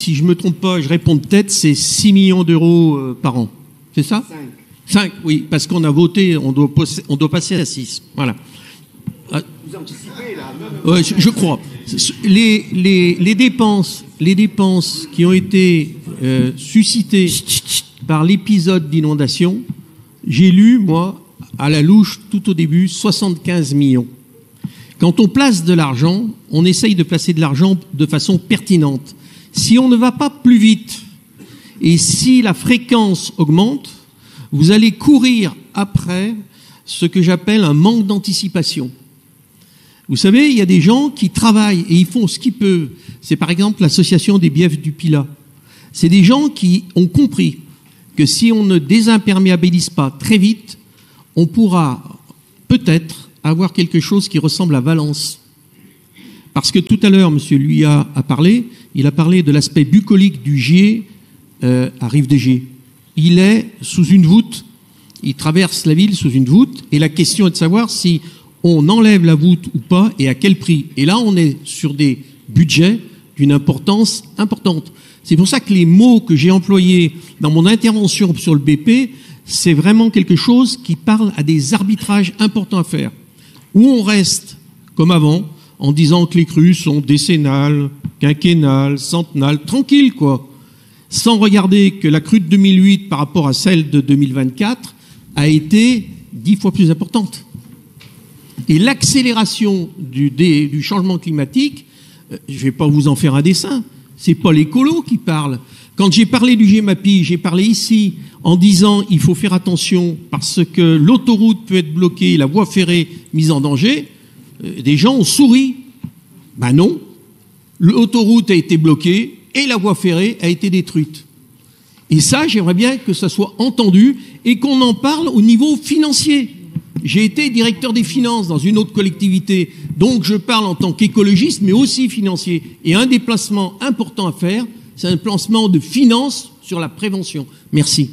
si je me trompe pas, je réponds de tête, c'est 6 millions d'euros par an. C'est ça? 5, oui, parce qu'on a voté, on doit passer à 6. Voilà. Vous anticipez, là. Ouais, je crois. Les dépenses qui ont été suscitées par l'épisode d'inondation, j'ai lu, moi, à la louche, tout au début, 75 millions. Quand on place de l'argent, on essaye de placer de l'argent de façon pertinente. Si on ne va pas plus vite et si la fréquence augmente, vous allez courir après ce que j'appelle un manque d'anticipation. Vous savez, il y a des gens qui travaillent et ils font ce qu'ils peuvent. C'est par exemple l'association des biefs du Pilat. C'est des gens qui ont compris que si on ne désimperméabilise pas très vite, on pourra peut-être avoir quelque chose qui ressemble à Valence. Parce que tout à l'heure, M. Luyat a parlé, il a parlé de l'aspect bucolique du Gier à Rive-des-Gier. Il est sous une voûte, il traverse la ville sous une voûte, et la question est de savoir si on enlève la voûte ou pas, et à quel prix. Et là, on est sur des budgets d'une importance importante. C'est pour ça que les mots que j'ai employés dans mon intervention sur le BP, c'est vraiment quelque chose qui parle à des arbitrages importants à faire. Où on reste, comme avant, en disant que les crues sont décennales, quinquennales, centennales, tranquille, quoi. Sans regarder que la crue de 2008 par rapport à celle de 2024 a été 10 fois plus importante. Et l'accélération du changement climatique, je ne vais pas vous en faire un dessin, c'est pas l'écolo qui parle. Quand j'ai parlé du GEMAPI, j'ai parlé ici en disant il faut faire attention parce que l'autoroute peut être bloquée, la voie ferrée mise en danger, des gens ont souri. Ben non, l'autoroute a été bloquée et la voie ferrée a été détruite. Et ça, j'aimerais bien que ça soit entendu et qu'on en parle au niveau financier. J'ai été directeur des finances dans une autre collectivité, donc je parle en tant qu'écologiste, mais aussi financier. Et un des placements importants à faire, c'est un placement de finances sur la prévention. Merci.